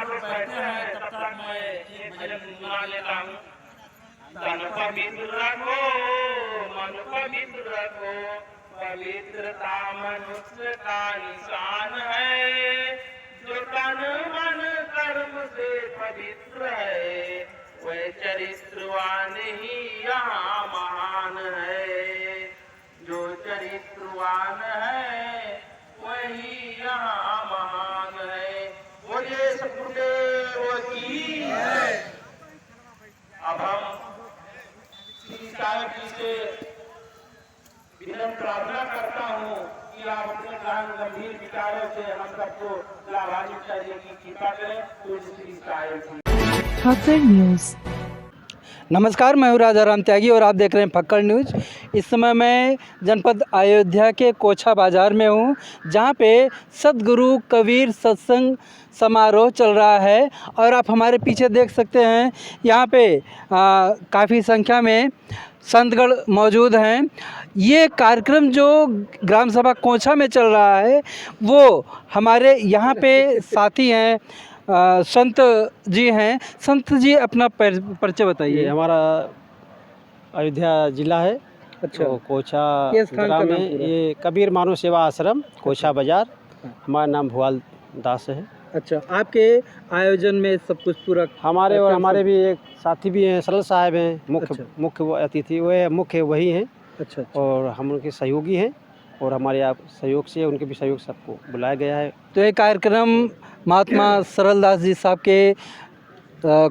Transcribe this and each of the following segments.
आप बैठते हैं तब तक मैं एक भजन गुनगुना लेता हूँ। तन पवित्र रखो, मन पवित्र रखो, पवित्रता मनुष्य का निशान है। जो तन मन कर्म से पवित्र है, वह चरित्रवान ही यहाँ महान है। जो चरित्रवान है वही यहाँ महान है। बोलिए सतगुरुदेव की है। अब हम श्री साहिब जी से विनम्र प्रार्थना करता हूँ कि आप अपने गहन गंभीर विचारों से हम सबको लाभान्वित करने की कृपा करें। तो श्री साहिब जी। फक्कड़ न्यूज़। नमस्कार, मैं हूँ राजाराम त्यागी और आप देख रहे हैं फक्कड़ न्यूज़। इस समय मैं जनपद अयोध्या के कोछा बाज़ार में हूँ, जहाँ पे सद्गुरु कबीर सत्संग समारोह चल रहा है और आप हमारे पीछे देख सकते हैं यहाँ पे काफ़ी संख्या में संतगण मौजूद हैं। ये कार्यक्रम जो ग्राम सभा कोछा में चल रहा है वो हमारे यहाँ पे साथी हैं, संत जी हैं। संत जी अपना परिचय बताइए। ये हमारा अयोध्या जिला है। अच्छा, तो कोछा ये स्थान का ग्राम नाम में पूरा? ये कबीर मानव सेवा आश्रम कोछा बाजार। हमारा नाम भुआल दास है। अच्छा, आपके आयोजन में सब कुछ पूरा हमारे और हमारे भी एक साथी भी हैं, सरल साहब हैं, मुख्य अतिथि वे मुख्य वही हैं। अच्छा, और हम उनके सहयोगी हैं और हमारे आप सहयोग से उनके भी सहयोग सबको बुलाया गया है। तो ये कार्यक्रम महात्मा सरल दास जी साहब के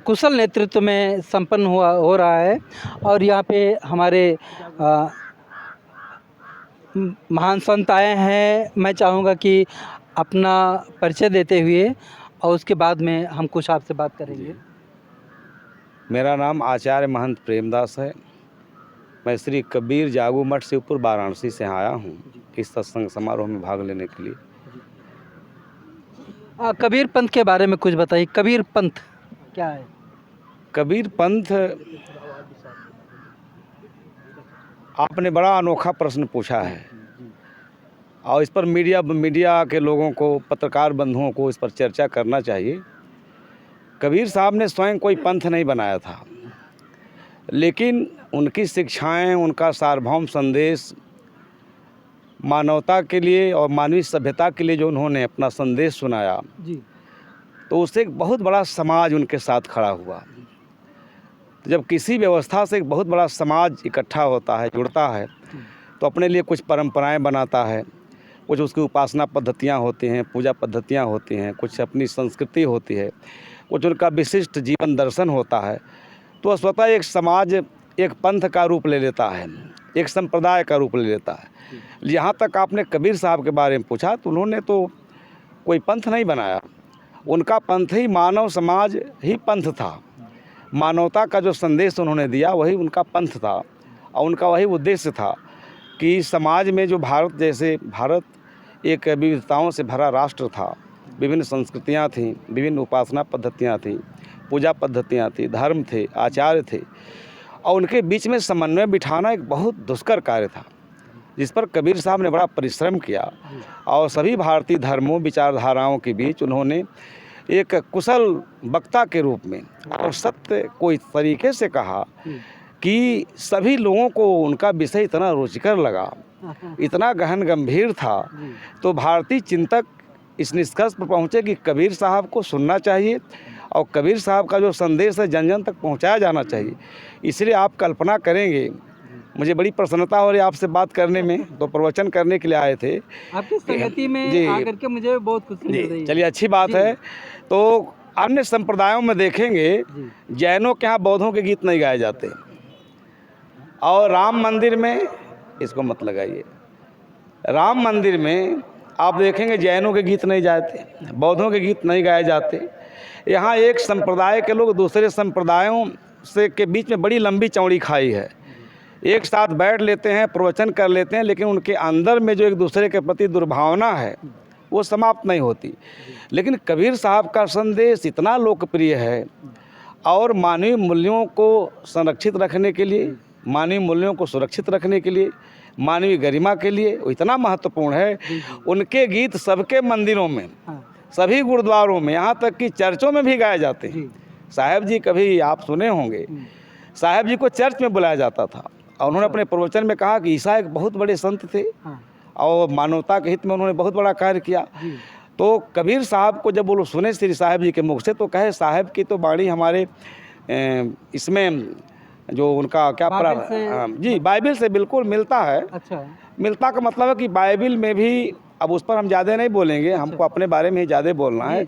कुशल नेतृत्व में संपन्न हो रहा है और यहाँ पे हमारे महान संत आए हैं। मैं चाहूँगा कि अपना परिचय देते हुए और उसके बाद में हम कुछ आपसे बात करेंगे। मेरा नाम आचार्य महंत प्रेमदास है। मैं श्री कबीर जागू मठ शिवपुर वाराणसी से आया हूँ इस सत्संग समारोह में भाग लेने के लिए। कबीर पंथ के बारे में कुछ बताइए। कबीर पंथ क्या है? कबीर पंथ, आपने बड़ा अनोखा प्रश्न पूछा है और इस पर मीडिया के लोगों को, पत्रकार बंधुओं को इस पर चर्चा करना चाहिए। कबीर साहब ने स्वयं कोई पंथ नहीं बनाया था, लेकिन उनकी शिक्षाएं, उनका सार्वभौम संदेश मानवता के लिए और मानवीय सभ्यता के लिए जो उन्होंने अपना संदेश सुनाया जी, तो उससे एक बहुत बड़ा समाज उनके साथ खड़ा हुआ। तो जब किसी व्यवस्था से एक बहुत बड़ा समाज इकट्ठा होता है, जुड़ता है, तो अपने लिए कुछ परंपराएं बनाता है, कुछ उसकी उपासना पद्धतियां होती हैं, पूजा पद्धतियां होती हैं, कुछ अपनी संस्कृति होती है, कुछ उनका विशिष्ट जीवन दर्शन होता है। तो स्वतः एक समाज एक पंथ का रूप ले लेता है, एक संप्रदाय का रूप ले लेता है। यहाँ तक आपने कबीर साहब के बारे में पूछा, तो उन्होंने तो कोई पंथ नहीं बनाया। उनका पंथ ही मानव समाज ही पंथ था। मानवता का जो संदेश उन्होंने दिया वही उनका पंथ था और उनका वही उद्देश्य था कि समाज में जो भारत एक विविधताओं से भरा राष्ट्र था, विभिन्न संस्कृतियाँ थीं, विभिन्न उपासना पद्धतियाँ थीं, पूजा पद्धतियाँ थीं, धर्म थे, आचार्य थे और उनके बीच में समन्वय बिठाना एक बहुत दुष्कर कार्य था, जिस पर कबीर साहब ने बड़ा परिश्रम किया और सभी भारतीय धर्मों, विचारधाराओं के बीच उन्होंने एक कुशल वक्ता के रूप में और सत्य को इस तरीके से कहा कि सभी लोगों को उनका विषय इतना रुचिकर लगा, इतना गहन गंभीर था। तो भारतीय चिंतक इस निष्कर्ष पर पहुँचे कि कबीर साहब को सुनना चाहिए और कबीर साहब का जो संदेश है जन जन तक पहुँचाया जाना चाहिए। इसलिए आप कल्पना करेंगे, मुझे बड़ी प्रसन्नता हो रही है आपसे बात करने में। तो प्रवचन करने के लिए आए थे आपकी संगति में आकर के मुझे बहुत खुशी मिल रही है। चलिए, अच्छी बात है। तो अन्य संप्रदायों में देखेंगे, जैनों के यहाँ बौद्धों के गीत नहीं गाए जाते और राम मंदिर में, इसको मत लगाइए, राम मंदिर में आप देखेंगे जैनों के गीत नहीं जाते, बौद्धों के गीत नहीं गाए जाते। यहाँ एक संप्रदाय के लोग दूसरे संप्रदायों से के बीच में बड़ी लंबी चौड़ी खाई है। एक साथ बैठ लेते हैं, प्रवचन कर लेते हैं, लेकिन उनके अंदर में जो एक दूसरे के प्रति दुर्भावना है वो समाप्त नहीं होती। लेकिन कबीर साहब का संदेश इतना लोकप्रिय है और मानवीय मूल्यों को संरक्षित रखने के लिए, मानवीय मूल्यों को सुरक्षित रखने के लिए, मानवीय गरिमा के लिए वो इतना महत्वपूर्ण है। उनके गीत सबके मंदिरों में, सभी गुरुद्वारों में, यहाँ तक कि चर्चों में भी गाए जाते हैं। साहब जी, कभी आप सुने होंगे, साहब जी को चर्च में बुलाया जाता था और उन्होंने अपने प्रवचन में कहा कि ईसा एक बहुत बड़े संत थे और मानवता के हित में उन्होंने बहुत बड़ा कार्य किया। तो कबीर साहब को जब वो लोग सुने श्री साहब जी के मुख से, तो कहे साहब की तो वाणी हमारे इसमें जो उनका क्या जी बाइबिल से बिल्कुल मिलता है। अच्छा, मिलता का मतलब है कि बाइबिल में भी, अब उस पर हम ज़्यादा नहीं बोलेंगे, हमको अपने बारे में ही ज़्यादा बोलना है।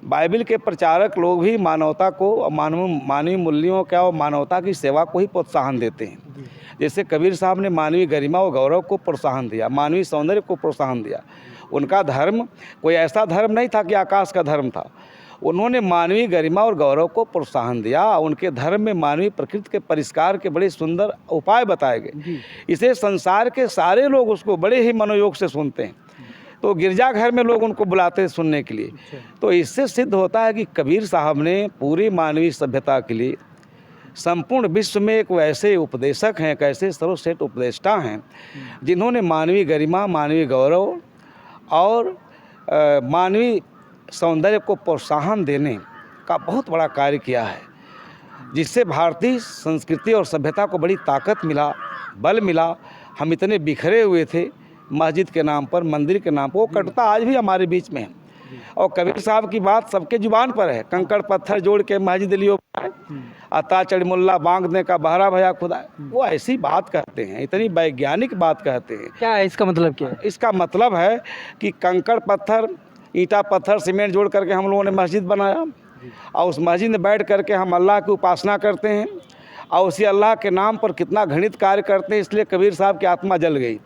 बाइबिल के प्रचारक लोग भी मानवता को, मानवीय मूल्यों का और मानवता की सेवा को ही प्रोत्साहन देते हैं। जैसे कबीर साहब ने मानवीय गरिमा और गौरव को प्रोत्साहन दिया, मानवीय सौंदर्य को प्रोत्साहन दिया। उनका धर्म कोई ऐसा धर्म नहीं था कि आकाश का धर्म था, उन्होंने मानवीय गरिमा और गौरव को प्रोत्साहन दिया। उनके धर्म में मानवीय प्रकृति के परिष्कार के बड़े सुंदर उपाय बताए गए। इसे संसार के सारे लोग उसको बड़े ही मनोयोग से सुनते हैं। तो गिरजाघर में लोग उनको बुलाते हैं सुनने के लिए। तो इससे सिद्ध होता है कि कबीर साहब ने पूरी मानवीय सभ्यता के लिए, संपूर्ण विश्व में एक वैसे उपदेशक हैं, एक ऐसे सर्वश्रेष्ठ उपदेष्टा हैं जिन्होंने मानवीय गरिमा, मानवीय गौरव और मानवीय सौंदर्य को प्रोत्साहन देने का बहुत बड़ा कार्य किया है, जिससे भारतीय संस्कृति और सभ्यता को बड़ी ताकत मिला, बल मिला। हम इतने बिखरे हुए थे मस्जिद के नाम पर, मंदिर के नाम पर, वो कटुता आज भी हमारे बीच में है। और कबीर साहब की बात सबके जुबान पर है, कंकड़ पत्थर जोड़ के मस्जिद लियो अता चढ़ मुल्ला बांगने का बहरा भया खुदा। वो ऐसी बात कहते हैं, इतनी वैज्ञानिक बात कहते हैं। क्या है इसका मतलब? क्या है इसका मतलब? है कि कंकड़ पत्थर, ईंटा पत्थर सीमेंट जोड़ करके हम लोगों ने मस्जिद बनाया और उस मस्जिद में बैठ करके हम अल्लाह की उपासना करते हैं और उसी अल्लाह के नाम पर कितना घृणित कार्य करते हैं। इसलिए कबीर साहब की आत्मा जल गई।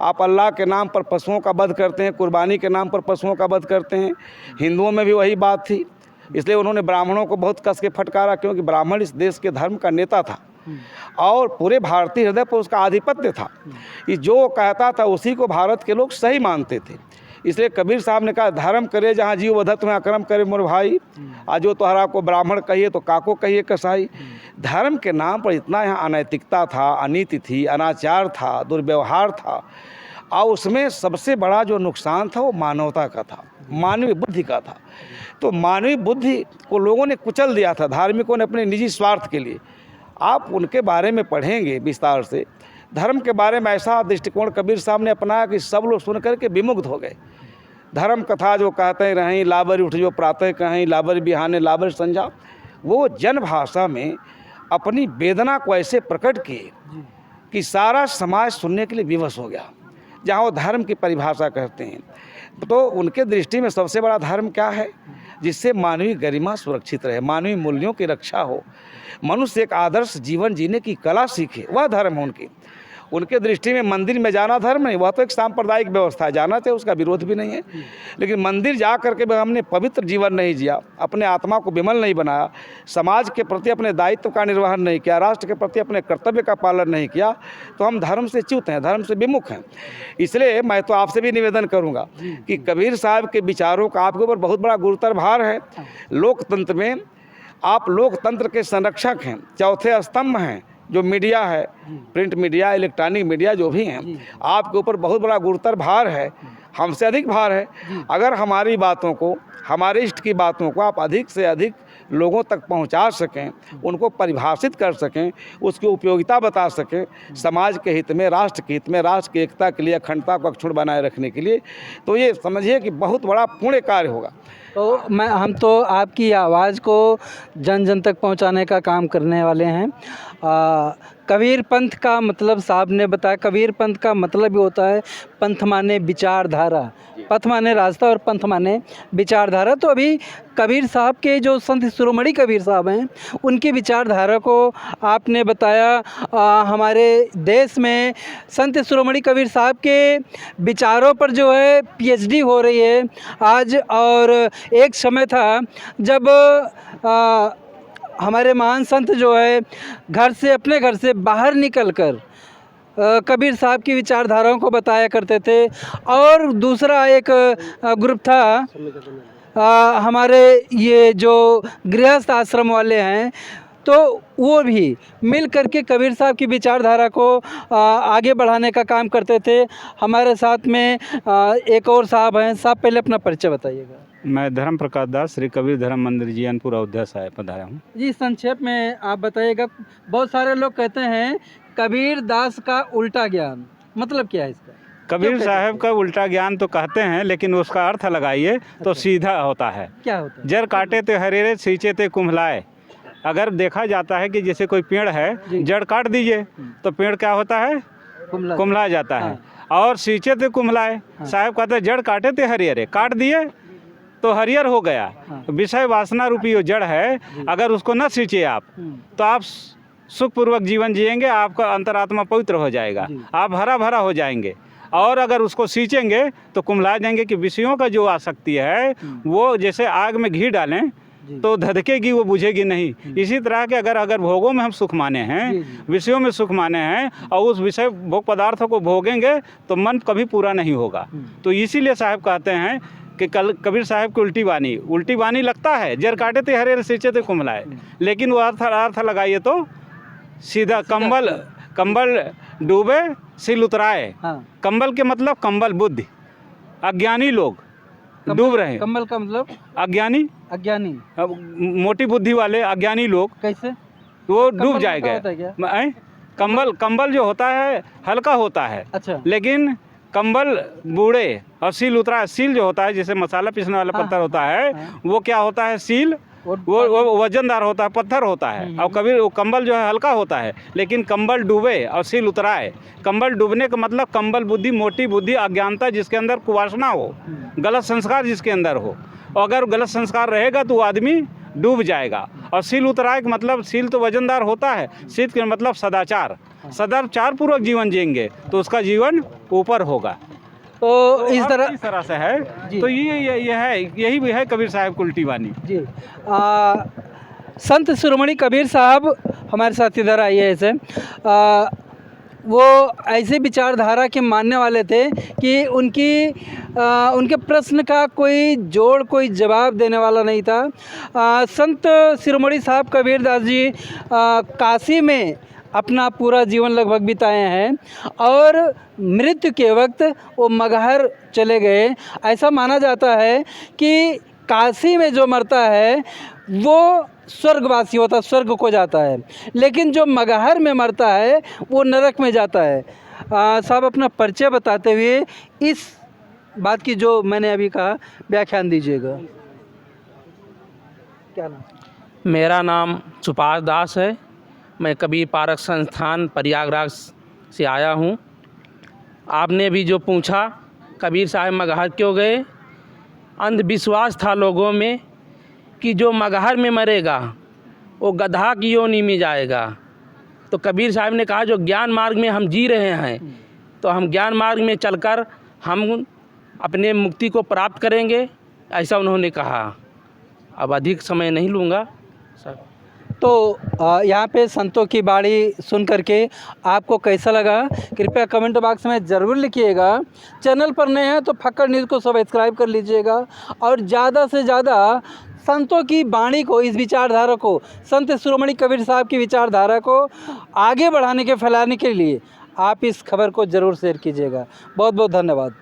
आप अल्लाह के नाम पर पशुओं का वध करते हैं, कुर्बानी के नाम पर पशुओं का वध करते हैं। हिंदुओं में भी वही बात थी, इसलिए उन्होंने ब्राह्मणों को बहुत कस के फटकारा, क्योंकि ब्राह्मण इस देश के धर्म का नेता था और पूरे भारतीय हृदय पर उसका आधिपत्य था। ये जो कहता था उसी को भारत के लोग सही मानते थे। इसलिए कबीर साहब ने कहा, धर्म करे जहाँ जीव वधत में अक्रम करे मोर भाई, आज जो तोहरा को ब्राह्मण कहिए तो काको कहिए कसाई। धर्म के नाम पर इतना यहाँ अनैतिकता था, अनीति थी, अनाचार था, दुर्व्यवहार था और उसमें सबसे बड़ा जो नुकसान था वो मानवता का था, मानवीय बुद्धि का था। तो मानवीय बुद्धि को लोगों ने कुचल दिया था, धार्मिकों ने अपने निजी स्वार्थ के लिए। आप उनके बारे में पढ़ेंगे विस्तार से, धर्म के बारे में ऐसा दृष्टिकोण कबीर साहब ने अपनाया कि सब लोग सुन करके विमुग्ध हो गए। धर्म कथा जो कहते रहें, लाबर उठ जो प्रातः कहें, लाबर बिहाने लाबर संझा, वो जन भाषा में अपनी वेदना को ऐसे प्रकट किए कि सारा समाज सुनने के लिए विवश हो गया। जहाँ वो धर्म की परिभाषा करते हैं, तो उनके दृष्टि में सबसे बड़ा धर्म क्या है? जिससे मानवीय गरिमा सुरक्षित रहे, मानवीय मूल्यों की रक्षा हो, मनुष्य एक आदर्श जीवन जीने की कला सीखे, वह धर्म है उनके दृष्टि में। मंदिर में जाना धर्म नहीं, वह तो एक सांप्रदायिक व्यवस्था है, जाना चाहिए, उसका विरोध भी नहीं है। लेकिन मंदिर जा करके भी हमने पवित्र जीवन नहीं जिया, अपने आत्मा को विमल नहीं बनाया, समाज के प्रति अपने दायित्व का निर्वहन नहीं किया, राष्ट्र के प्रति अपने कर्तव्य का पालन नहीं किया, तो हम धर्म से च्युत हैं, धर्म से विमुख हैं। इसलिए मैं तो आपसे भी निवेदन करूँगा कि कबीर साहब के विचारों का आपके ऊपर बहुत बड़ा गुरुतर भार है। लोकतंत्र में आप लोकतंत्र के संरक्षक हैं, चौथे स्तंभ हैं, जो मीडिया है, प्रिंट मीडिया, इलेक्ट्रॉनिक मीडिया जो भी हैं, आपके ऊपर बहुत बड़ा गुरुतर भार है, हमसे अधिक भार है। अगर हमारी बातों को, हमारे इष्ट की बातों को आप अधिक से अधिक लोगों तक पहुंचा सकें, उनको परिभाषित कर सकें, उसकी उपयोगिता बता सकें, समाज के हित में, राष्ट्र के हित में, राष्ट्र की एकता के लिए, अखंडता को अक्षुण्ण बनाए रखने के लिए, तो ये समझिए कि बहुत बड़ा पुण्य कार्य होगा। तो हम तो आपकी आवाज़ को जन जन तक पहुंचाने का काम करने वाले हैं। कबीर पंथ का मतलब साहब ने बताया, कबीर पंथ का मतलब ही होता है पंथ माने विचारधारा, पथ माने रास्ता और पंथ माने विचारधारा। तो अभी कबीर साहब के जो संत शिरोमणि कबीर साहब हैं, उनकी विचारधारा को आपने बताया। हमारे देश में संत शिरोमणि कबीर साहब के विचारों पर जो है पीएचडी हो रही है आज। और एक समय था जब हमारे महान संत जो है अपने घर से बाहर निकलकर कबीर साहब की विचारधाराओं को बताया करते थे। और दूसरा एक ग्रुप था हमारे ये जो गृहस्थ आश्रम वाले हैं, तो वो भी मिल करके कबीर साहब की विचारधारा को आगे बढ़ाने का काम करते थे। हमारे साथ में एक और साहब हैं। साहब पहले अपना परिचय बताइएगा। मैं धर्म प्रकाश दास श्री कबीर धर्म मंदिर जियानपुर अयोध्या साहिब पधारा हूँ। जी, संक्षेप में आप बताइएगा। बहुत सारे लोग कहते हैं कबीर दास का उल्टा ज्ञान, मतलब क्या है इसका? कबीर साहब का उल्टा ज्ञान तो कहते हैं, लेकिन उसका अर्थ लगाइए तो सीधा होता है। क्या होता है? जड़ काटे ते हरेरे, सींचे ते कुम्हलाए। अगर देखा जाता है कि जैसे कोई पेड़ है, जड़ काट दीजिए तो पेड़ क्या होता है? कुम्हला जाता है। और सींचे ते कुम्हलाए, साहब कहते हैं जड़ काटे ते हरिहरे, काट दिए तो हरियर हो गया। विषय वासना रूपी जो जड़ है, अगर उसको न सींचे आप तो आप सुखपूर्वक जीवन जिएंगे, आपका अंतरात्मा पवित्र हो जाएगा, आप हरा भरा हो जाएंगे। और अगर उसको सींचेंगे तो कुम्हला जाएंगे कि विषयों का जो आसक्ति है वो जैसे आग में घी डालें तो धधकेगी, वो बुझेगी नहीं। इसी तरह के अगर भोगों में हम सुख माने हैं, विषयों में सुख माने हैं और उस विषय भोग पदार्थों को भोगेंगे तो मन कभी पूरा नहीं होगा। तो इसीलिए साहब कहते हैं कि कबीर साहब की उल्टी वाणी लगता है, जड़ काटे थे हरे सींचे थे कुम्हलाए, लेकिन वो अर्थ लगाइए तो सीधा कंबल डूबे सिल उतराए। कंबल के मतलब कंबल बुद्धि, अज्ञानी लोग डूब रहे हैं। कंबल का मतलब अज्ञानी, मोटी बुद्धि वाले अज्ञानी लोग, कैसे वो डूब जाएंगे। कंबल जो होता है हल्का होता है। अच्छा। लेकिन कंबल बूढ़े और सील उतरा, सील जो होता है जैसे मसाला पीसने वाला पत्थर होता है, वो क्या होता है? सील वो वजनदार होता है, पत्थर होता है। और कभी वो कंबल जो है हल्का होता है, लेकिन कंबल डूबे और सील उतराए। कंबल डूबने का मतलब कंबल बुद्धि, मोटी बुद्धि, अज्ञानता, जिसके अंदर कुवासना हो, गलत संस्कार जिसके अंदर हो। और अगर गलत संस्कार रहेगा तो वो आदमी डूब जाएगा। और सील उतराए का मतलब, सील तो वजनदार होता है, सील का मतलब सदाचार पूर्वक जीवन जिएंगे तो उसका जीवन ऊपर होगा। तो इस तरह से है। तो यही भी है कबीर साहब की उल्टी वाणी जी। संत शिरोमणि कबीर साहब हमारे साथ इधर आइए। ऐसे वो ऐसे विचारधारा के मानने वाले थे कि उनके प्रश्न का कोई जोड़, कोई जवाब देने वाला नहीं था। संत शिरोमणि साहब कबीर दास जी काशी में अपना पूरा जीवन लगभग बिताए हैं और मृत्यु के वक्त वो मगहर चले गए। ऐसा माना जाता है कि काशी में जो मरता है वो स्वर्गवासी होता है, स्वर्ग को जाता है, लेकिन जो मगहर में मरता है वो नरक में जाता है। साहब अपना परिचय बताते हुए इस बात की जो मैंने अभी कहा व्याख्यान दीजिएगा। क्या नाम? मेरा नाम सुभाष दास है। मैं कबीर पारक संस्थान प्रयागराज से आया हूँ। आपने भी जो पूछा कबीर साहब मगहर क्यों गए, अंधविश्वास था लोगों में कि जो मगहर में मरेगा वो गधा की योनि में जाएगा। तो कबीर साहब ने कहा जो ज्ञान मार्ग में हम जी रहे हैं तो हम ज्ञान मार्ग में चलकर हम अपने मुक्ति को प्राप्त करेंगे, ऐसा उन्होंने कहा। अब अधिक समय नहीं लूँगा सर। तो यहाँ पे संतों की बाणी सुन करके आपको कैसा लगा कृपया कमेंट बॉक्स में ज़रूर लिखिएगा। चैनल पर नए हैं तो फक्कड़ न्यूज़ को सब्सक्राइब कर लीजिएगा और ज़्यादा से ज़्यादा संतों की बाणी को, इस विचारधारा को, संत शिरोमणि कबीर साहब की विचारधारा को आगे बढ़ाने के, फैलाने के लिए आप इस खबर को ज़रूर शेयर कीजिएगा। बहुत बहुत धन्यवाद।